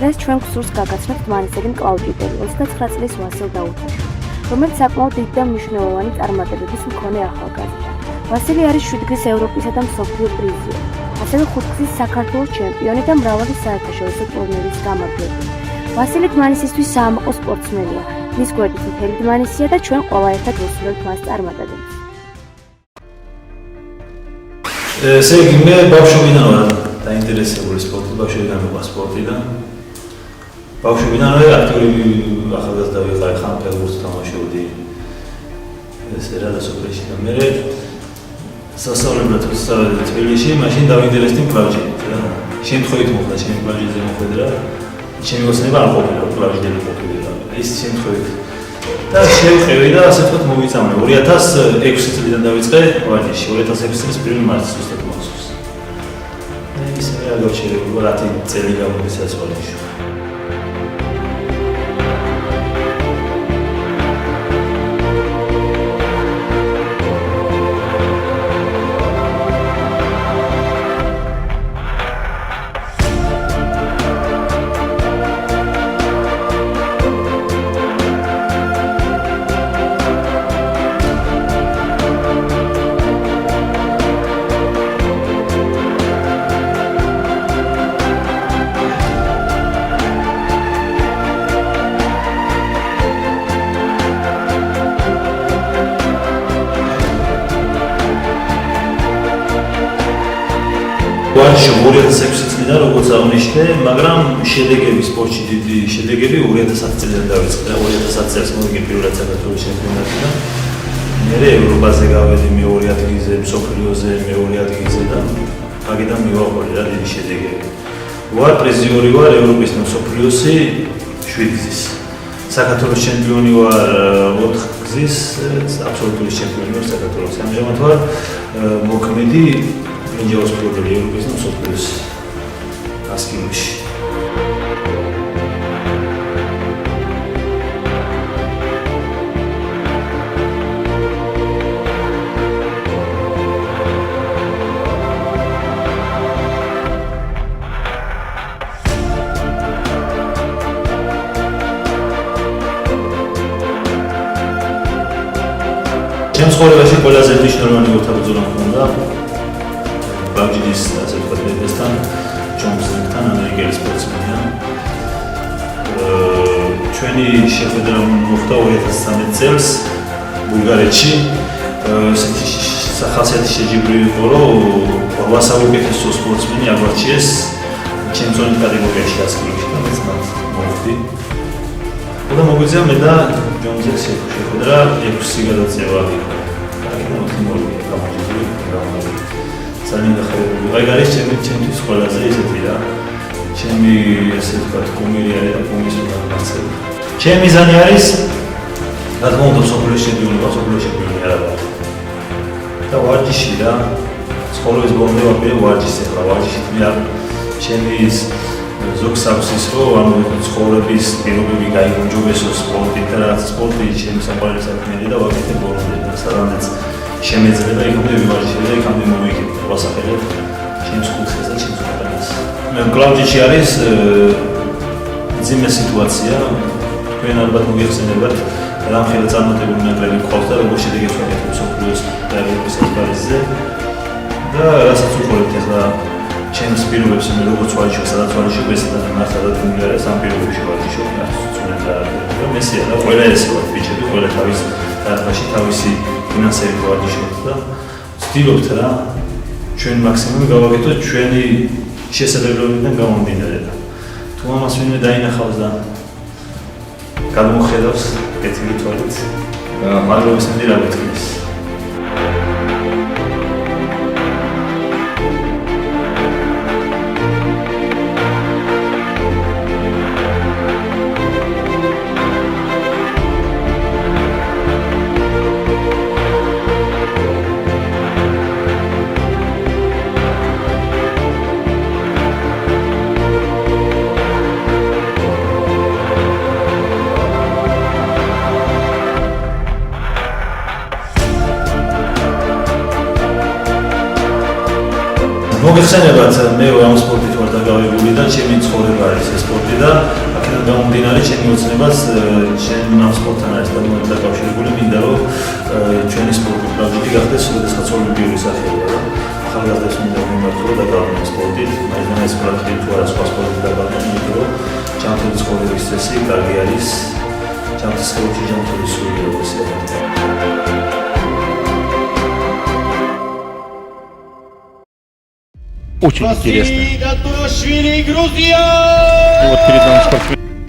დღეს ჩვენ გსურს გაგაცნობთ მანისელი მკლავჭიდელი 29 წლის ვასილ დაუთაშვილი, რომელიც საკმაოდ დიდი და მნიშვნელოვანი წარმატებების მქონე ახალგაზრდა. ვასილი არის 7 გზის ევროპისა და მსოფლიო პრიზიორი, ასევე 5 გზის საქართველოს ჩემპიონი და მრავალი საერთაშორისო ტურნირის გამარჯვებული. ვასილი დმანისისთვის საამაყო სპორტსმენია, მის გვერდით მთელი დმანისია და ჩვენ ყველა ერთად ვუსურვებთ მას წარმატებებს. ესე იგი, მე ბავშვობიდან ვარ დაინტერესებული სპორტით, ბავშვობიდან ვიყავ სპორტიდან. ბავშვობიდან აქტიური ახალგაზრდა ვიყავ, ხან ფეხბურთს თამაშობდი. ესე რა სოფლში და მე სასწავლებლად ვსწავლე თბილისში, მაშინ დავინტერესდი მკლავჭიდით რა. შემთხვევით მოხდა ჩემი მკლავჭიდზე მოხვედრა. ჩემი ოცნება არ ყოფილა, მკლავჭიდელი ყოფილა. ის შემთხვევით და შევყევი და ასე ვთქვათ მოვიწამე. 2006 წლიდან დავიწყე ვარჯიში, 2006 წლის 1 მარტს ზუსტად მახსოვს. და ისე რა გავჩერებული, 10 წელი გამოვიდა ვარჯიში. ვარჯიში 2006 წლიდან როგორც აღნიშნე, მაგრამ შედეგები სპორტში დიდი შედეგები 2010 წლიდან დავიწყე. 2010 წელს მოვიგე პირველად საქართველოს ჩემპიონატიდან. მერე ევროპაზე გავედი მეორე ადგილზე, მსოფლიოზე მეორე ადგილზე და აქედან მივაყოლე რა დიდი შედეგები. ვარ პრიზიორი ვარ ევროპის და მსოფლიოსი 7 გზის. საქართველოს ჩემპიონი ვარ 4 გზის, აბსოლუტური ჩემპიონი ვარ საქართველოს. ამჟამად ვარ მოქმედი ბრინჯაოს პრიზიორი ევროპის და მსოფლიოს ასკილში. ჩემს ცხოვრებაში ყველაზე მნიშვნელოვანი მოთაბრძოლა მქონდა ბავშვის ასე ვთქვათ მეფესთან, ჯონსონთან, ამერიკელი სპორტსმენია. ჩვენი შეხვედრა მოხდა 2013 წელს ბულგარეთში. ესეთი სახასიათი შეჯიბრი იყო, რომ 8 საუკეთესო სპორტსმენი აგვარჩიეს ჩემპიონის კატეგორიაში ასკილში და მეც მათ მოვხდი. და მოგვიწია მე და ჯონსონს შეხვედრა 6 გადაწევა იყო. ძალიან ახალგაზრდა ვიყავ, არის ჩემთვის ყველაზე ისეთი რა. ჩემი ესე ვთქვათ კუმირი არის და კუმის უნარმარცხები. ჩემი მიზანი არის რა თქმა უნდა სოფლიოს ჩემპიონი არა ვარ. და ვარჯიში რა ცხოვრების ბოლომდე ვარ ვარჯიში ახლა ვარჯიში მე ჩემი ზოგ სავსის რომ ანუ ცხოვრების პირობები გაიგონჯობესო სპორტით და რაც სპორტი ჩემი საყვარელი საქმეა და ვაკეთებ ბოლომდე და სადღაც შემეძლება იქამდე ვივარჯიშებ და იქამდე მოვიგებ ვასახელებ ჩემს ხუთს და ჩემს ქვეყანას. მე მკლავჭიდში არის ძიმე სიტუაცია, თქვენ ალბათ მოგეხსენებათ რამხელა წარმატებული ნაკრები გყავს და როგორ შედეგებს ვაკეთებ მსოფლიოს და ევროპის ასპარეზზე და რასაც უყურებთ ახლა ჩემს პირობებს მე როგორც ვარჯიშობ, სადაც ვარჯიშობ, ეს და მართლაც მული არის ამ პირობებში ვარჯიშობ, ცუდად და მესია და ყველა ესე ვარ ბიჭები, ყველა თავის დარბაზში თავისი ფინანსები ვარჯიშობთ და ვცდილობთ რა ჩვენ მაქსიმუმი გავაკეთოთ ჩვენი შესაძლებლობებიდან გამომდინარე და თუ ამას ვინმე დაინახავს და გადმოხედავს კეთილი თვალით მადლობის მინდა რა გითხრას. მოგეხსენებათ მე ამ სპორტით ვარ დაკავებული და ჩემი ცხოვრება არის ეს სპორტი და აქედან გამომდინარე ჩემი ოცნებაც ჩემ ამ სპორტთან არის დაკავშირებული, მინდა რომ ჩვენი სპორტული პრაქტიკა გახდეს შესაძლოა ოლიმპიური სახეობა და ახალგაზრდებს მინდა მიმართო და გავაკეთო სპორტით, მაგრამ ეს პრაქტიკა თუ არა სხვა სპორტით დაკავებული, იმიტომ რომ ჯანმრთელი ცხოვრების წესი კარგი არის ჯანმრთელ სპორტში ჯანმრთელი სულიერ Очень интересно. Василий Гатурашвили, Грузия! И вот перед нами спортсмен.